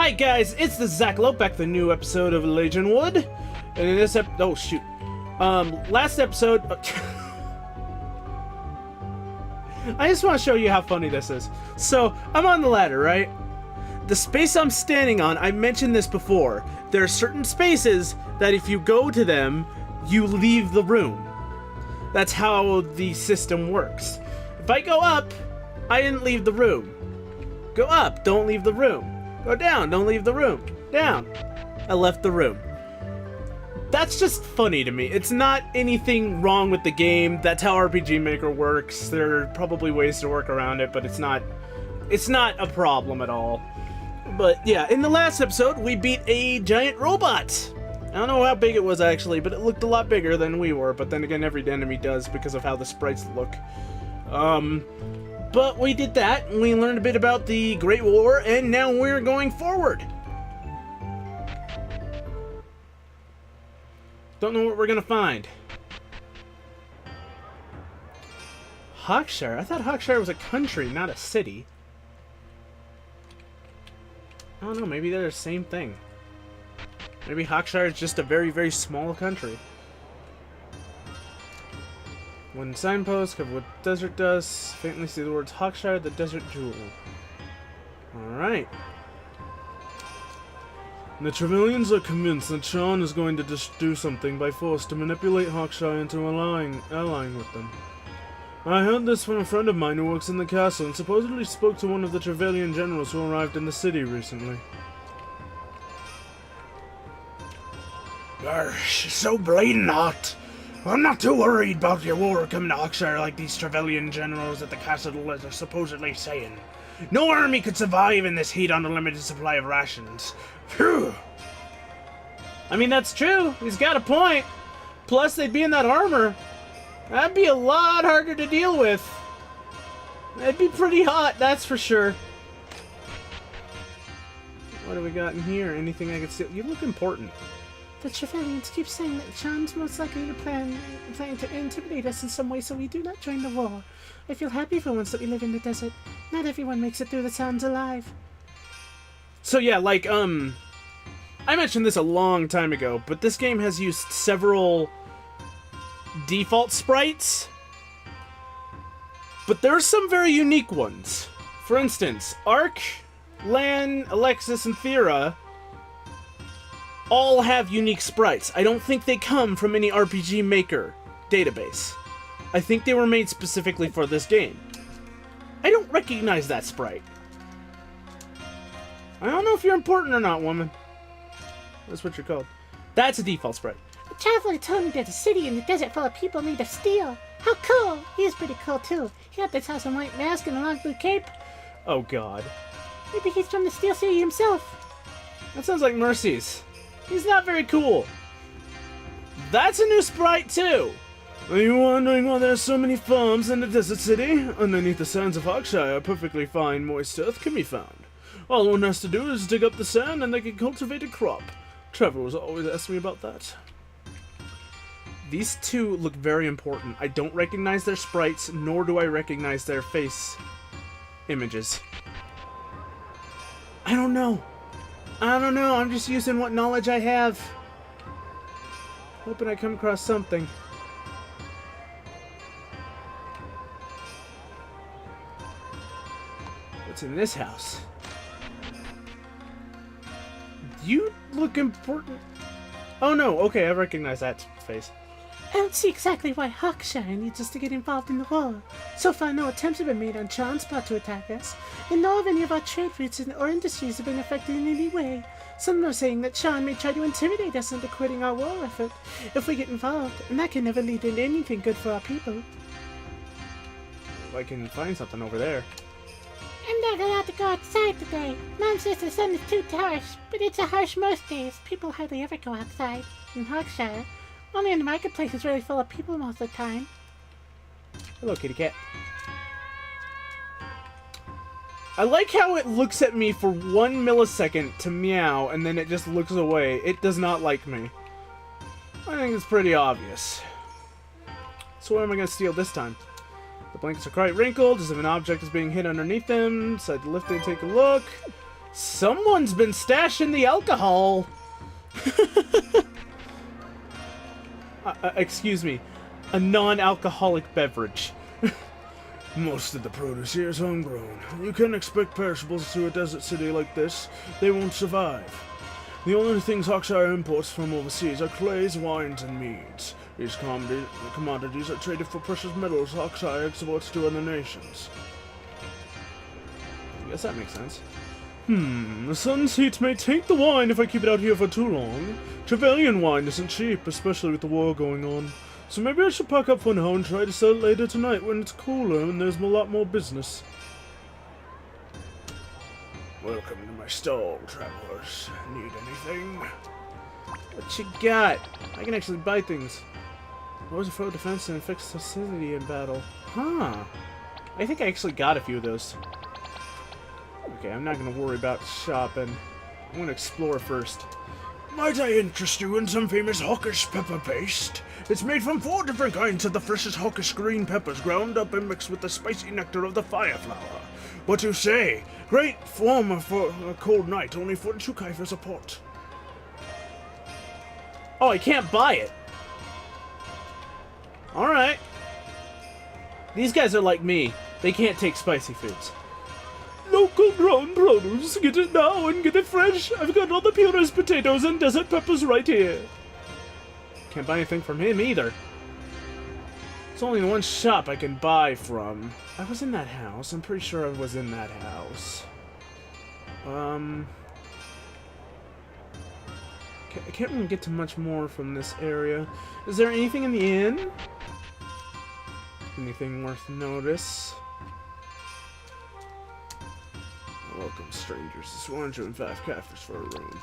Hi guys, it's the Zach Lope back with a new episode of Legionwood. And in this oh shoot. Last episode I just want to show you how funny this is. So, I'm on the ladder, right? The space I'm standing on, I mentioned this before. There are certain spaces that if you go to them, you leave the room. That's how the system works. If I go up, I didn't leave the room. Go up, don't leave the room. Go down, don't leave the room. Down. I left the room. That's just funny to me. It's not anything wrong with the game. That's how RPG Maker works. There are probably ways to work around it, but it's not a problem at all. But yeah, in the last episode, we beat a giant robot. I don't know how big it was actually, but it looked a lot bigger than we were. But then again, every enemy does because of how the sprites look. But we did that, and we learned a bit about the Great War, and now we're going forward. Don't know what we're gonna find. Hawkshire? I thought Hawkshire was a country, not a city. I don't know, maybe they're the same thing. Maybe Hawkshire is just a very, very small country. Wooden signpost covered with desert dust. Faintly see the words Hawkshire, the desert jewel. Alright. The Trevelyan's are convinced that Sean is going to do something by force to manipulate Hawkshire into allying with them. I heard this from a friend of mine who works in the castle and supposedly spoke to one of the Trevelyan generals who arrived in the city recently. She's so bleeding hot. I'm not too worried about your war coming to Hawkshire like these Trevelyan generals at the castle are supposedly saying. No army could survive in this heat on a limited supply of rations. Phew. I mean, that's true. He's got a point. Plus, they'd be in that armor. That'd be a lot harder to deal with. It'd be pretty hot, that's for sure. What do we got in here? Anything I could steal? You look important. The Trevelyan's keep saying that Sean's most likely to plan to intimidate us in some way so we do not join the war. I feel happy for once that we live in the desert. Not everyone makes it through the sounds alive. So yeah, like, I mentioned this a long time ago, but this game has used several default sprites, but there are some very unique ones. For instance, Ark, Lan, Alexis, and Thera all have unique sprites. I don't think they come from any RPG Maker database. I think they were made specifically for this game. I don't recognize that sprite. I don't know if you're important or not, woman. That's what you're called. That's a default sprite. A traveler told me there's a city in the desert full of people made of steel. How cool! He is pretty cool too. He had this awesome white mask and a long blue cape. Oh god. Maybe he's from the Steel City himself. That sounds like Mercy's. He's not very cool. That's a new sprite too. Are you wondering why there are so many farms in the desert city? Underneath the sands of Hawkshire, perfectly fine moist earth can be found. All one has to do is dig up the sand and they can cultivate a crop. Travelers always ask me about that. These two look very important. I don't recognize their sprites, nor do I recognize their face images. I don't know. I'm just using what knowledge I have. Hoping I come across something. What's in this house? You look important. Oh no, okay, I recognize that face. I don't see exactly why Hawkshire needs us to get involved in the war. So far, no attempts have been made on Sean's part to attack us, and nor have any of our trade routes or industries have been affected in any way. Some are saying that Sean may try to intimidate us into quitting our war effort if we get involved, and that can never lead into anything good for our people. I can find something over there. I'm not allowed to go outside today. Mom says the sun is too harsh, but it's a harsh most days. People hardly ever go outside. In Hawkshire, only in the marketplace is really full of people most of the time. Hello, kitty cat. I like how it looks at me for 1 millisecond to meow, and then it just looks away. It does not like me. I think it's pretty obvious. So what am I going to steal this time? The blankets are quite wrinkled, as if an object is being hid underneath them. Decide to lift it and take a look. Someone's been stashing the alcohol. Excuse me, a non-alcoholic beverage. Most of the produce here is homegrown. You can't expect perishables to a desert city like this. They won't survive. The only things Hawkshire imports from overseas are clays, wines, and meads. These commodities are traded for precious metals Hawkshire exports to other nations. I guess that makes sense. The sun's heat may taint the wine if I keep it out here for too long. Trevelyan wine isn't cheap, especially with the war going on. So maybe I should pack up for now and try to sell it later tonight when it's cooler and there's a lot more business. Welcome to my stall, travelers. Need anything? What you got? I can actually buy things. Lowers the foe defense and affects facility in battle. Huh. I think I actually got a few of those. Okay, I'm not going to worry about shopping. I'm going to explore first. Might I interest you in some famous Hawkish pepper paste? It's made from 4 different kinds of the freshest Hawkish green peppers ground up and mixed with the spicy nectar of the fireflower. What you say? Great form for a cold night, only 42 kaifers a pot. Oh, I can't buy it. Alright. These guys are like me. They can't take spicy foods. Local grown produce. Get it now and get it fresh. I've got all the purest potatoes and desert peppers right here. Can't buy anything from him either. It's only one shop I can buy from. I was in that house. I'm pretty sure I was in that house. I can't really get to much more from this area. Is there anything in the inn? Anything worth notice? Welcome, strangers. It's 105 kaifers for a room.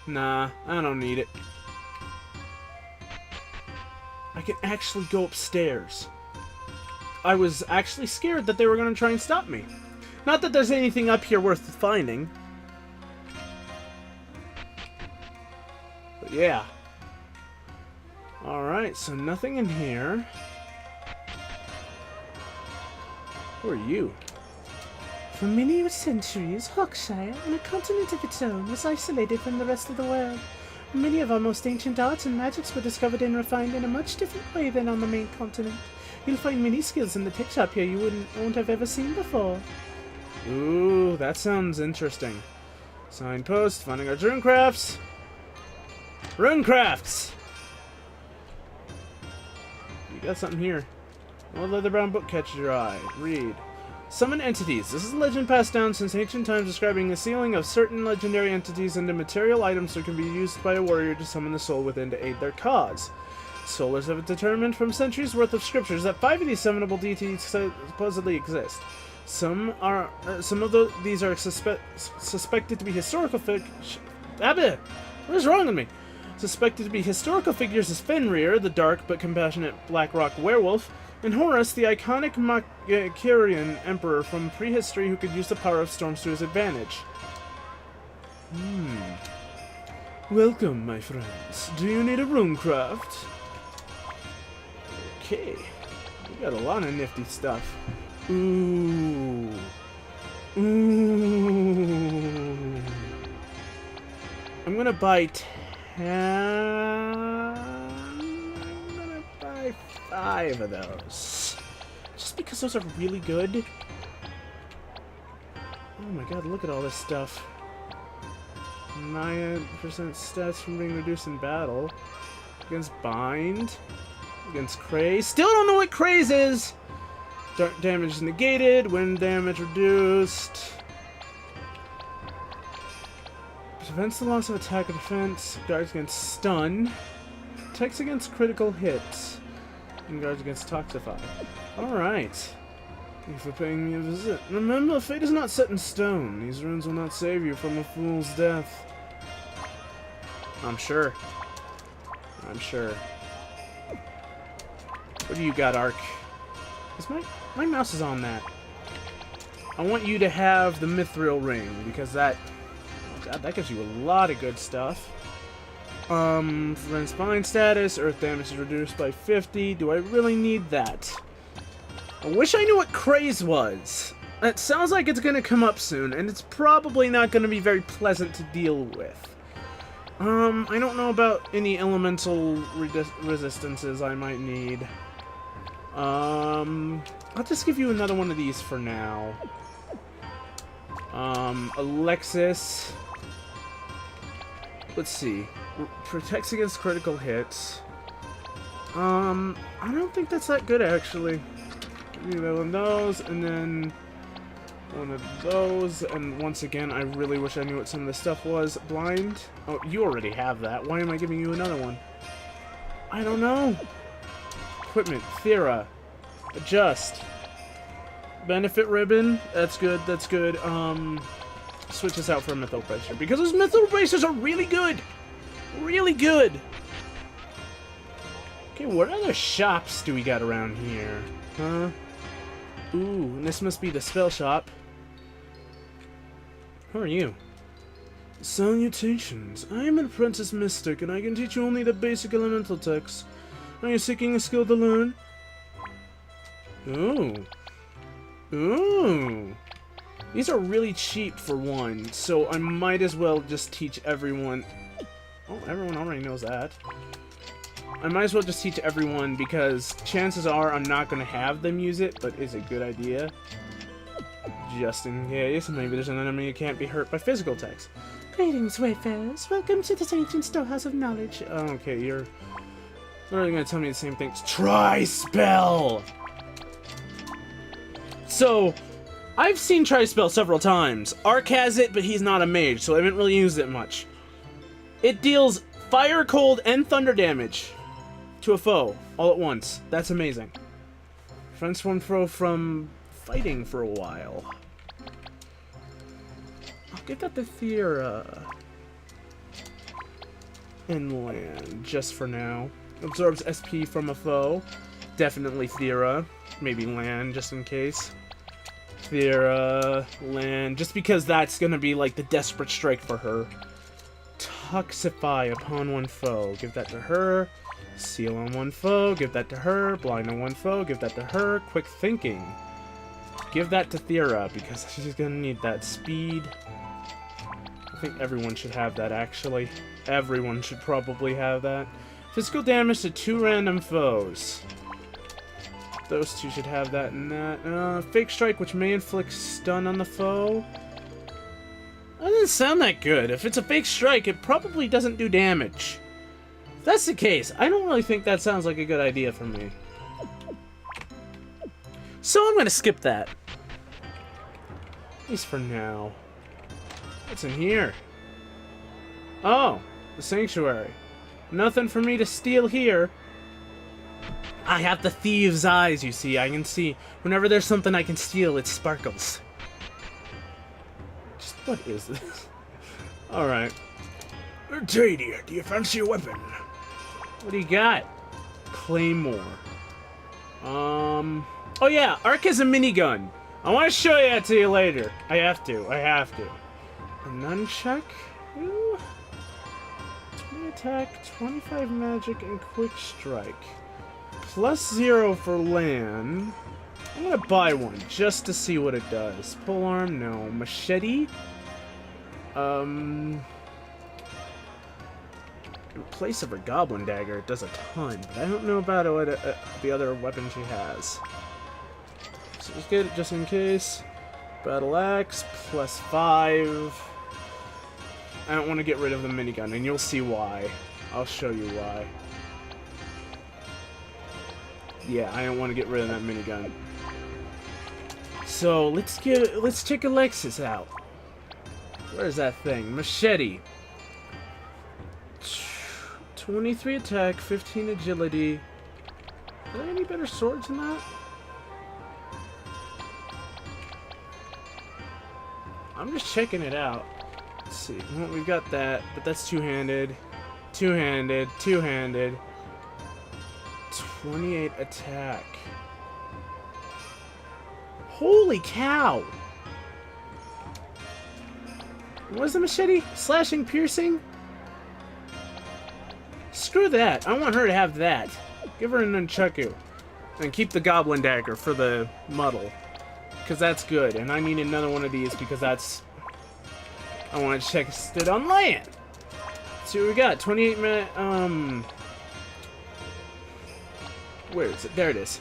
Nah, I don't need it. I can actually go upstairs. I was actually scared that they were going to try and stop me. Not that there's anything up here worth finding. But yeah. Alright, so nothing in here. Who are you? For many centuries, Hawkshire, on a continent of its own, was isolated from the rest of the world. Many of our most ancient arts and magics were discovered and refined in a much different way than on the main continent. You'll find many skills in the tech shop here you won't have ever seen before. Ooh, that sounds interesting. Signpost, finding our runecrafts. Runecrafts! You got something here. Old leather bound book catches your eye. Read. Summon entities. This is a legend passed down since ancient times describing the sealing of certain legendary entities into material items that can be used by a warrior to summon the soul within to aid their cause. Scholars have determined from centuries worth of scriptures that 5 of these summonable deities supposedly exist. Some of these are suspected to be historical figures. What is wrong with me? Suspected to be historical figures as Fenrir, the dark but compassionate Blackrock werewolf, and Horus, the iconic Makarian emperor from prehistory who could use the power of storms to his advantage. Welcome, my friends. Do you need a runecraft? Okay. We got a lot of nifty stuff. Ooh. Ooh. I'm gonna buy 10. I'm gonna buy 5 of those. Just because those are really good. Oh my god, look at all this stuff. 9% stats from being reduced in battle. Against Bind. Against Craze. Still don't know what Craze is! Dark damage negated. Wind damage reduced. Prevents the loss of attack or defense. Guards against stun. Protects against critical hits. And guards against toxify. Alright. Thank you for paying me a visit. Remember, fate is not set in stone. These runes will not save you from a fool's death. I'm sure. I'm sure. What do you got, Ark? Is my mouse is on that. I want you to have the Mithril ring, because that... Oh god, that gives you a lot of good stuff. Prevents bind status, earth damage is reduced by 50. Do I really need that? I wish I knew what Craze was. It sounds like it's gonna come up soon, and it's probably not gonna be very pleasant to deal with. I don't know about any elemental resistances I might need. I'll just give you another one of these for now. Alexis. Let's see. Protects against critical hits. I don't think that's that good, actually. Give me one of those, and then one of those, and once again, I really wish I knew what some of this stuff was. Blind? Oh, you already have that. Why am I giving you another one? I don't know. Equipment. Thera. Adjust. Benefit ribbon. That's good, that's good. Switch this out for a Mytho Bracer, because those Mytho Bracers are really good! Really good! Okay, what other shops do we got around here? Huh? Ooh, and this must be the spell shop. Who are you? Salutations. I am an apprentice mystic, and I can teach you only the basic elemental texts. Are you seeking a skill to learn? Ooh. Ooh. These are really cheap for one, so I might as well just teach everyone... Oh, everyone already knows that. I might as well just teach everyone, because chances are I'm not going to have them use it, but it's a good idea. Just in case, maybe there's an enemy who can't be hurt by physical attacks. Greetings, wayfarers. Welcome to this ancient storehouse of knowledge. Okay, you're literally going to tell me the same things. Try spell! So, I've seen Trispell several times. Ark has it, but he's not a mage, so I haven't really used it much. It deals fire, cold, and thunder damage to a foe all at once. That's amazing. Prevents one foe from fighting for a while. I'll give that to Thera. Inland, just for now. Absorbs SP from a foe. Definitely Thera. Maybe land, just in case. Thera, land, just because that's gonna be like the desperate strike for her. Toxify upon one foe, give that to her. Seal on one foe, give that to her. Blind on one foe, give that to her. Quick thinking, give that to Thera, because she's gonna need that speed. I think everyone should have that, actually. Everyone should probably have that. Physical damage to 2 random foes. Those two should have that and that. Fake Strike, which may inflict stun on the foe. That doesn't sound that good. If it's a Fake Strike, it probably doesn't do damage. If that's the case, I don't really think that sounds like a good idea for me. So I'm gonna skip that. At least for now. What's in here? Oh, the Sanctuary. Nothing for me to steal here. I have the thieves' eyes, you see. I can see whenever there's something I can steal, it sparkles. Just, what is this? Alright. Artadia, do you fancy a weapon? What do you got? Claymore. Oh yeah, Ark has a minigun. I want to show that to you later. I have to. A nunchuck? Ooh. 20 attack, 25 magic, and quick strike. +0 for land. I'm gonna buy one just to see what it does. Polearm, no. Machete. In place of her goblin dagger, it does a ton, but I don't know about the other weapon she has. So just get it just in case. Battle axe +5. I don't want to get rid of the minigun, and you'll see why. I'll show you why. Yeah, I don't want to get rid of that minigun. So let's check Alexis out. Where's that thing? Machete. 23 attack, 15 agility. Are there any better swords than that? I'm just checking it out. Let's see. Well, we've got that, but that's two-handed. Two-handed. Two-handed. 28 attack. Holy cow! What is the machete? Slashing, piercing? Screw that. I want her to have that. Give her a nunchaku. And keep the goblin dagger for the muddle. because that's good. And I need another one of these because that's... I want to check it on land. Let's see what we got. 28 minute, where is it? There it is.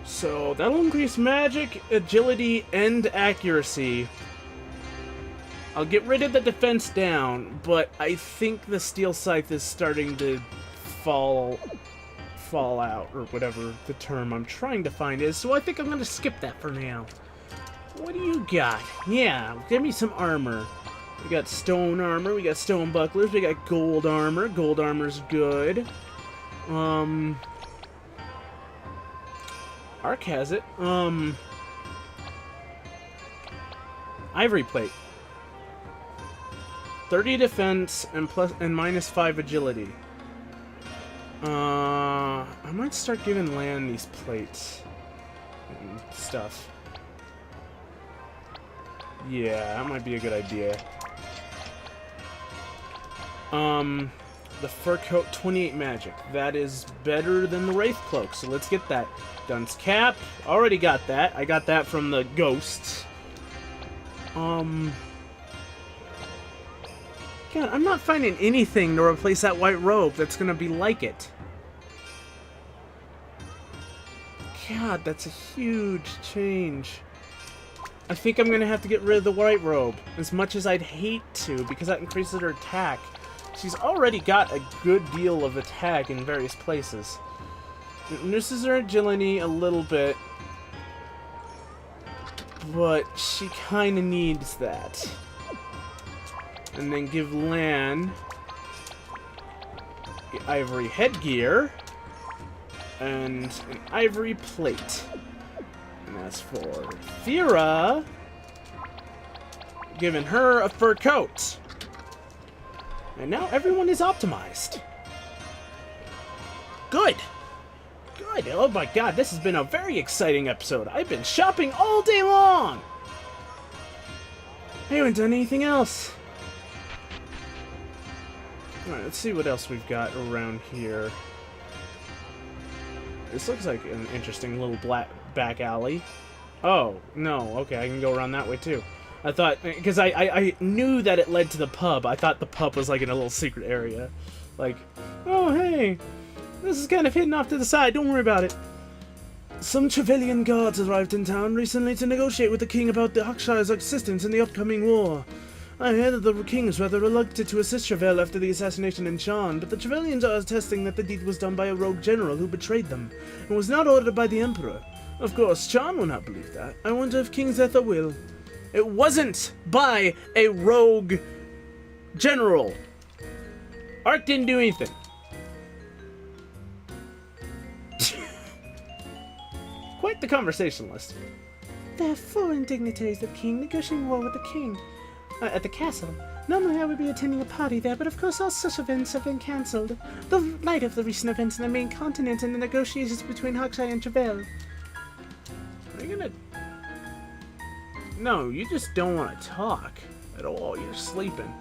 So, that'll increase magic, agility, and accuracy. I'll get rid of the defense down, but I think the steel scythe is starting to fall out, or whatever the term I'm trying to find is, so I think I'm gonna skip that for now. What do you got? Yeah, give me some armor. We got stone armor, we got stone bucklers, we got gold armor. Gold armor's good. Ark has it. Ivory plate. 30 defense and -5 agility. I might start giving Lan these plates and stuff. Yeah, that might be a good idea. The fur coat, 28 magic. That is better than the wraith cloak, so let's get that. Dunce cap, already got that. I got that from the ghosts. God, I'm not finding anything to replace that white robe that's gonna be like it. God, that's a huge change. I think I'm gonna have to get rid of the white robe, as much as I'd hate to, because that increases her attack. She's already got a good deal of attack in various places. It reduces her agility a little bit, but she kinda needs that. And then give Lan the ivory headgear and an ivory plate. And as for Thera, giving her a fur coat. And now everyone is optimized. Good. Good. Oh my god, this has been a very exciting episode. I've been shopping all day long. I haven't done anything else. Alright, let's see what else we've got around here. This looks like an interesting little back alley. Oh, no, okay, I can go around that way too. I thought, because I knew that it led to the pub. I thought the pub was like in a little secret area. Like, oh hey, this is kind of hidden off to the side, don't worry about it. Some Trevelyan guards arrived in town recently to negotiate with the king about the Hawkshire's assistance in the upcoming war. I hear that the king is rather reluctant to assist Trevel after the assassination in Shan, but the Trevelians are attesting that the deed was done by a rogue general who betrayed them, and was not ordered by the Emperor. Of course, Shan will not believe that. I wonder if King Zetha will. It wasn't by a rogue general. Ark didn't do anything. Quite the conversationalist. There are foreign dignitaries of the king negotiating war with the king at the castle. Normally I would be attending a party there, but of course all such events have been cancelled. The light of the recent events in the main continent and the negotiations between Hawkshire and Trevel. Are you gonna... No, you just don't want to talk at all. You're sleeping.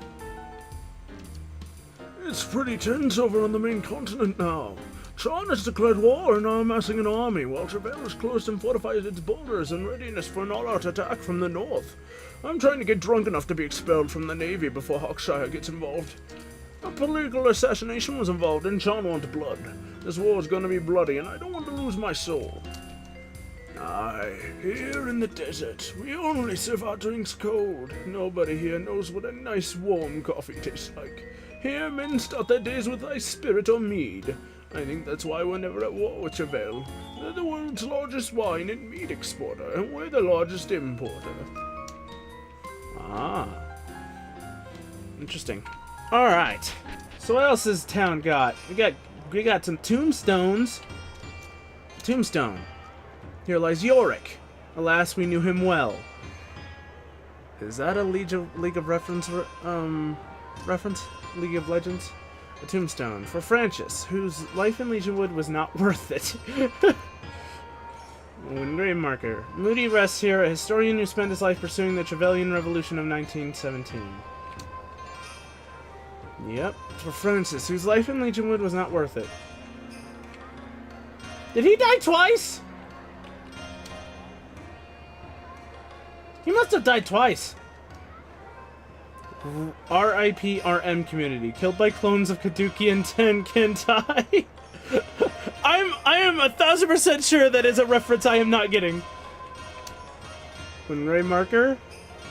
It's pretty tense over on the main continent now. Tron has declared war and are amassing an army, while Trevel has closed and fortified its borders in readiness for an all-out attack from the north. I'm trying to get drunk enough to be expelled from the navy before Hawkshire gets involved. A political assassination was involved and Tron wants blood. This war is going to be bloody and I don't want to lose my soul. Aye, here in the desert, we only serve our drinks cold. Nobody here knows what a nice warm coffee tastes like. Here men start their days with ice spirit or mead. I think that's why we're never at war with Trevel. They're the world's largest wine and meat exporter, and we're the largest importer. Ah. Interesting. Alright. So what else has town got? We got some tombstones. Tombstone. Here lies Yorick. Alas, we knew him well. Is that a League of Reference? Reference? League of Legends? A tombstone for Francis, whose life in Legionwood was not worth it. Grave marker. Moody rests here, a historian who spent his life pursuing the Trevelyan Revolution of 1917. Yep, for Francis, whose life in Legionwood was not worth it. Did he die twice? He must have died twice. R.I.P. RM community. Killed by clones of Kaduki and Tenkentai. I am 1000% sure that is a reference I am not getting. Ray marker.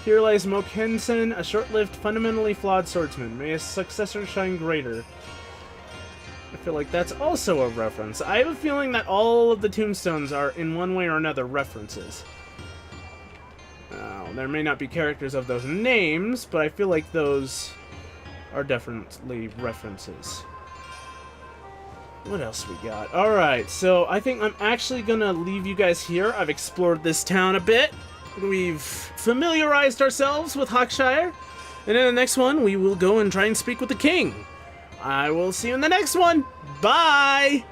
Here lies Mokensen, a short-lived, fundamentally flawed swordsman. May his successor shine greater. I feel like that's also a reference. I have a feeling that all of the tombstones are, in one way or another, references. There may not be characters of those names, but I feel like those are definitely references. What else we got? Alright, so I think I'm actually gonna leave you guys here. I've explored this town a bit. We've familiarized ourselves with Hawkshire. And in the next one, we will go and try and speak with the king. I will see you in the next one. Bye!